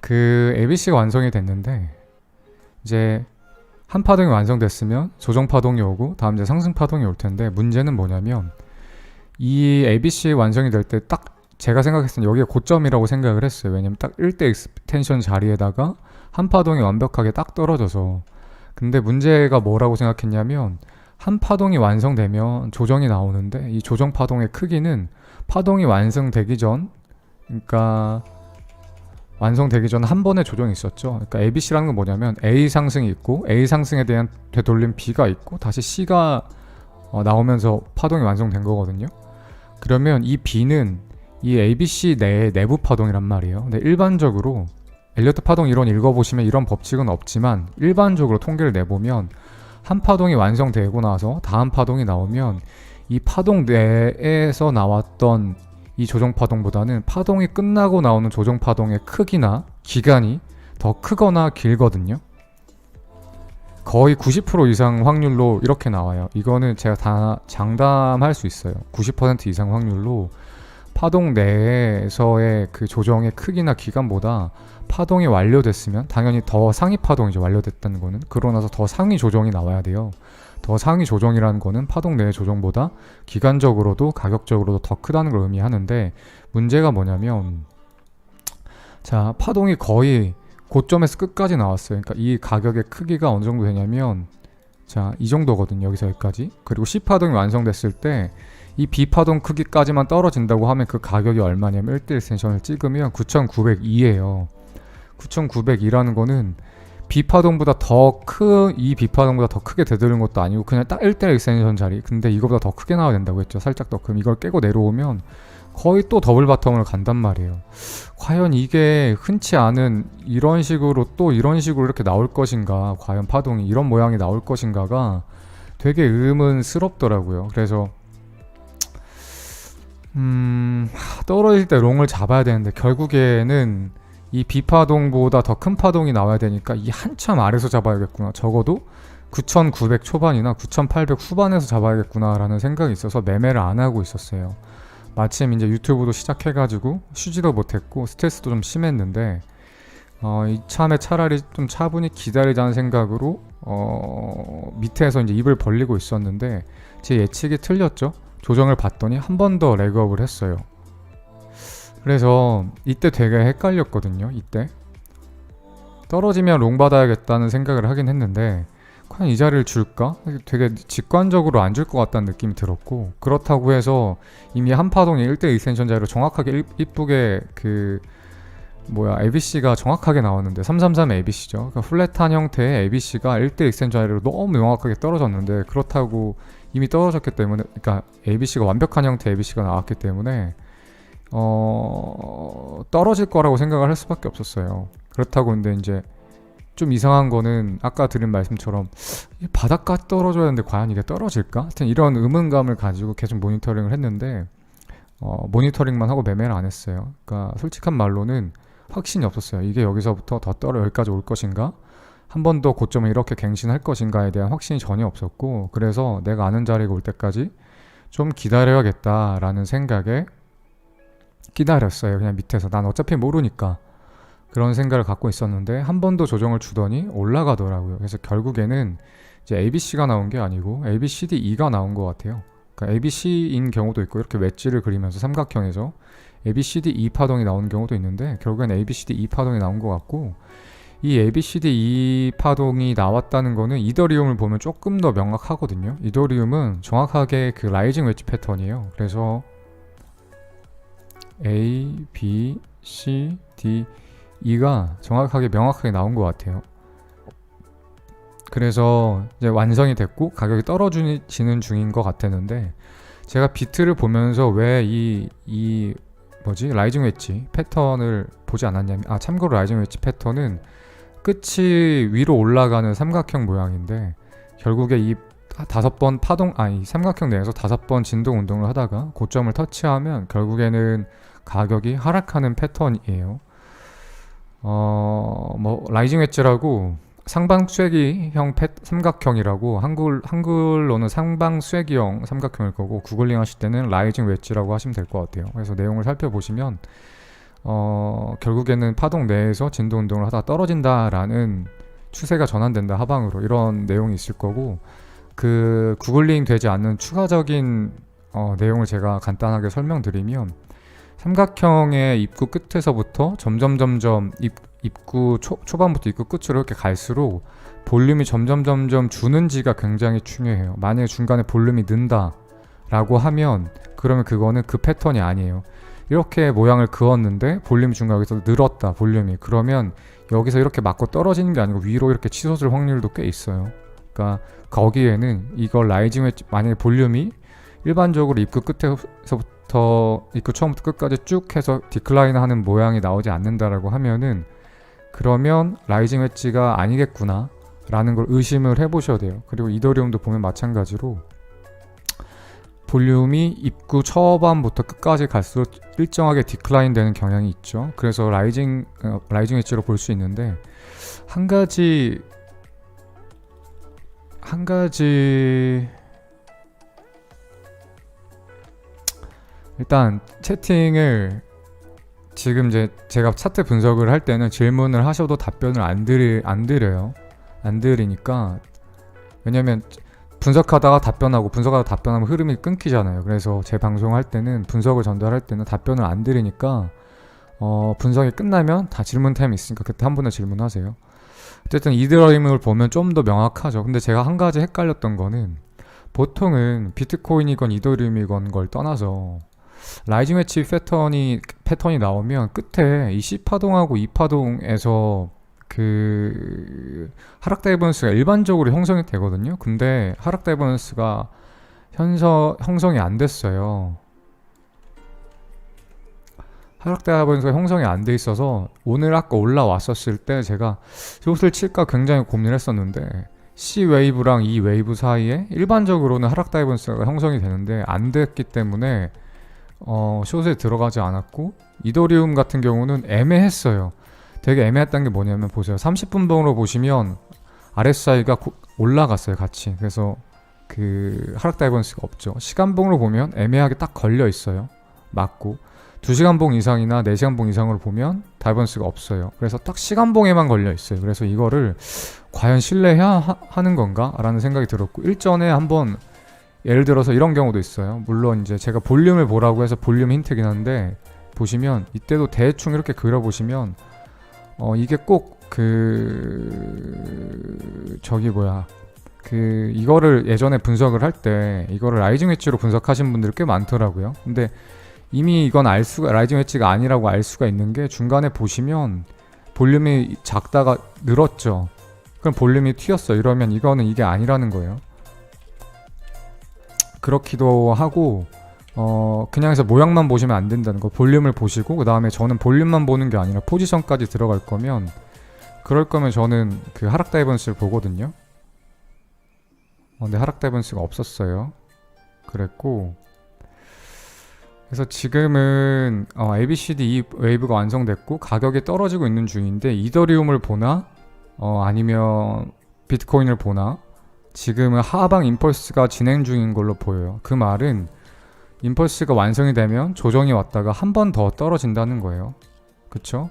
그 ABC가 완성이 됐는데 이제 한 파동이 완성됐으면 조정 파동이 오고 다음 이제 상승 파동이 올 텐데, 문제는 뭐냐면 이 ABC 완성이 될 때 딱 제가 생각했을 때 여기가 고점이라고 생각을 했어요. 왜냐면 딱 1대 익스텐션 자리에다가 한 파동이 완벽하게 딱 떨어져서. 근데 문제가 뭐라고 생각했냐면, 한 파동이 완성되면 조정이 나오는데 이 조정 파동의 크기는 파동이 완성되기 전, 그러니까 완성되기 전 한 번의 조정이 있었죠. 그러니까 ABC라는 건 뭐냐면 A 상승이 있고 A 상승에 대한 되돌림 B가 있고 다시 C가 나오면서 파동이 완성된 거거든요. 그러면 이 B는 이 ABC 내의 내부 파동이란 말이에요. 근데 일반적으로 엘리어트 파동 이론 읽어보시면 이런 법칙은 없지만, 일반적으로 통계를 내보면 한 파동이 완성되고 나서 다음 파동이 나오면 이 파동 내에서 나왔던 이 조정 파동보다는 파동이 끝나고 나오는 조정 파동의 크기나 기간이 더 크거나 길거든요. 거의 90% 이상 확률로 이렇게 나와요. 이거는 제가 다 장담할 수 있어요. 90% 이상 확률로 파동 내에서의 그 조정의 크기나 기간보다 파동이 완료됐으면, 당연히 더 상위 파동이죠. 완료됐다는 거는. 그러고 나서 더 상위 조정이 나와야 돼요. 더 상위 조정이라는 거는 파동 내의 조정보다 기간적으로도 가격적으로도 더 크다는 걸 의미하는데, 문제가 뭐냐면, 자, 파동이 거의 고점에서 끝까지 나왔어요. 그러니까 이 가격의 크기가 어느 정도 되냐면, 자, 이 정도거든요. 여기서 여기까지. 그리고 C파동이 완성됐을 때 이 B파동 크기까지만 떨어진다고 하면 그 가격이 얼마냐면 1대1 센션을 찍으면 9,902예요. 9,902라는 거는 B파동보다 이 B파동보다 더 크게 되돌린 것도 아니고 그냥 딱 1대1 익스텐션 자리. 근데 이거보다 더 크게 나와야 된다고 했죠. 살짝 더. 그럼 이걸 깨고 내려오면 거의 또 더블 바텀을 간단 말이에요. 과연 이게 흔치 않은 이런 식으로 또 이런 식으로 이렇게 나올 것인가, 과연 파동이 이런 모양이 나올 것인가가 되게 의문스럽더라고요. 그래서 떨어질 때 롱을 잡아야 되는데 결국에는 이 B파동보다 더 큰 파동이 나와야 되니까 이 한참 아래서 잡아야겠구나. 적어도 9,900 초반이나 9,800 후반에서 잡아야겠구나 라는 생각이 있어서 매매를 안 하고 있었어요. 마침 이제 유튜브도 시작해가지고 쉬지도 못했고 스트레스도 좀 심했는데, 이참에 차라리 좀 차분히 기다리자는 생각으로 밑에서 이제 입을 벌리고 있었는데, 제 예측이 틀렸죠. 조정을 봤더니 한 번 더 레그업을 했어요. 그래서 이때 되게 헷갈렸거든요. 이때 떨어지면 롱 받아야겠다는 생각을 하긴 했는데, 과연 이 자리를 줄까? 되게 직관적으로 안 줄 것 같다는 느낌이 들었고, 그렇다고 해서 이미 한 파동이 1대 익스텐션 자리로 정확하게 이쁘게 ABC가 정확하게 나왔는데, 333 ABC죠. 그러니까 플랫한 형태의 ABC가 1대 익스텐션 자리로 너무 명확하게 떨어졌는데, 그렇다고 이미 떨어졌기 때문에, 그러니까 ABC가 완벽한 형태의 ABC가 나왔기 때문에 떨어질 거라고 생각을 할 수밖에 없었어요. 그렇다고 근데 이제 좀 이상한 거는 아까 드린 말씀처럼 바닥까지 떨어져야 하는데 과연 이게 떨어질까? 하여튼 이런 의문감을 가지고 계속 모니터링을 했는데, 모니터링만 하고 매매를 안 했어요. 그러니까 솔직한 말로는 확신이 없었어요. 이게 여기서부터 더 여기까지 올 것인가? 한 번 더 고점을 이렇게 갱신할 것인가에 대한 확신이 전혀 없었고, 그래서 내가 아는 자리가 올 때까지 좀 기다려야겠다라는 생각에 기다렸어요. 그냥 밑에서. 난 어차피 모르니까. 그런 생각을 갖고 있었는데 한 번 더 조정을 주더니 올라가더라고요. 그래서 결국에는 이제 ABC가 나온 게 아니고 ABCDE가 나온 것 같아요. 그러니까 ABC인 경우도 있고, 이렇게 웨지를 그리면서 삼각형에서 ABCDE 파동이 나오는 경우도 있는데, 결국엔 ABCDE 파동이 나온 것 같고, 이 ABCDE 파동이 나왔다는 거는 이더리움을 보면 조금 더 명확하거든요. 이더리움은 정확하게 그 라이징 웨지 패턴이에요. 그래서 A, B, C, D, E가 정확하게 명확하게 나온 것 같아요. 그래서 이제 완성이 됐고 가격이 떨어지는 중인 것 같았는데, 제가 비트를 보면서 왜 라이징 웨지 패턴을 보지 않았냐면, 참고로 라이징 웨지 패턴은 끝이 위로 올라가는 삼각형 모양인데, 결국에 이 삼각형 내에서 5번 진동 운동을 하다가 고점을 터치하면 결국에는 가격이 하락하는 패턴이에요. 라이징 웨지라고 상방쇠기형 삼각형이라고 한글로는 상방쇠기형 삼각형일 거고, 구글링 하실 때는 라이징 웨지라고 하시면 될 것 같아요. 그래서 내용을 살펴보시면 결국에는 파동 내에서 진도 운동을 하다가 떨어진다라는 추세가 전환된다 하방으로, 이런 내용이 있을 거고, 그 구글링 되지 않는 추가적인 내용을 제가 간단하게 설명드리면, 삼각형의 입구 끝에서부터 점점 입구 초반부터 입구 끝으로 이렇게 갈수록 볼륨이 점점 주는지가 굉장히 중요해요. 만약에 중간에 볼륨이 는다 라고 하면 그러면 그거는 그 패턴이 아니에요. 이렇게 모양을 그었는데 볼륨이 중간에 여기서 늘었다, 볼륨이. 그러면 여기서 이렇게 맞고 떨어지는 게 아니고 위로 이렇게 치솟을 확률도 꽤 있어요. 그러니까 거기에는 이걸 라이징 웨지, 만약에 볼륨이 일반적으로 입구 끝에서부터 입구 처음부터 끝까지 쭉 해서 디클라인 하는 모양이 나오지 않는다라고 하면은, 그러면 라이징 웨지가 아니겠구나 라는 걸 의심을 해보셔야 돼요. 그리고 이더리움도 보면 마찬가지로 볼륨이 입구 초반부터 끝까지 갈수록 일정하게 디클라인 되는 경향이 있죠. 그래서 라이징 웨지로 볼 수 있는데, 한 가지 일단 채팅을 지금 이제 제가 차트 분석을 할 때는 질문을 하셔도 답변을 안 드리니까, 왜냐면 분석하다가 답변하면 흐름이 끊기잖아요. 그래서 제 방송할 때는, 분석을 전달할 때는 답변을 안 드리니까 분석이 끝나면 다 질문 타임이 있으니까 그때 한 번 더 질문하세요. 어쨌든 이더리움을 보면 좀 더 명확하죠. 근데 제가 한 가지 헷갈렸던 거는, 보통은 비트코인이건 이더리움이건 걸 떠나서 라이징 웨지 패턴이 나오면 끝에 이 C파동하고 E파동에서 그 하락 다이버넌스가 일반적으로 형성이 되거든요. 근데 하락 다이버넌스가 형성이 안 됐어요. 하락 다이버넌스가 형성이 안 돼 있어서 오늘 아까 올라왔었을 때 제가 숏을 칠까 굉장히 고민을 했었는데, C 웨이브랑 E 웨이브 사이에 일반적으로는 하락 다이버넌스가 형성이 되는데 안 됐기 때문에 숏에 들어가지 않았고, 이더리움 같은 경우는 애매했어요. 되게 애매했던 게 뭐냐면, 보세요. 30분봉으로 보시면 RSI가 올라갔어요, 같이. 그래서 그 하락 다이버넌스가 없죠. 시간봉으로 보면 애매하게 딱 걸려 있어요, 맞고. 2시간봉 이상이나 4시간봉 이상으로 보면 다이버넌스가 없어요. 그래서 딱 시간봉에만 걸려 있어요. 그래서 이거를 과연 신뢰해야 하는 건가? 라는 생각이 들었고, 일전에 한번 예를 들어서 이런 경우도 있어요. 물론 이제 제가 볼륨을 보라고 해서 볼륨 힌트긴 한데, 보시면 이때도 대충 이렇게 그려보시면 이게 꼭 이거를 예전에 분석을 할 때 이거를 라이징 웨지로 분석하신 분들이 꽤 많더라고요. 근데 이미 이건 라이징 웨지가 아니라고 알 수가 있는 게, 중간에 보시면 볼륨이 작다가 늘었죠. 그럼 볼륨이 튀었어. 이러면 이거는 이게 아니라는 거예요. 그렇기도 하고, 그냥 해서 모양만 보시면 안 된다는 거. 볼륨을 보시고, 그 다음에 저는 볼륨만 보는 게 아니라 포지션까지 들어갈 거면, 그럴 거면 저는 그 하락 다이버넌스를 보거든요. 근데 하락 다이버넌스가 없었어요. 그랬고, 그래서 지금은 ABCD 웨이브가 완성됐고 가격이 떨어지고 있는 중인데, 이더리움을 보나 아니면 비트코인을 보나, 지금은 하방 임펄스가 진행 중인 걸로 보여요. 그 말은 임펄스가 완성이 되면 조정이 왔다가 한 번 더 떨어진다는 거예요. 그쵸?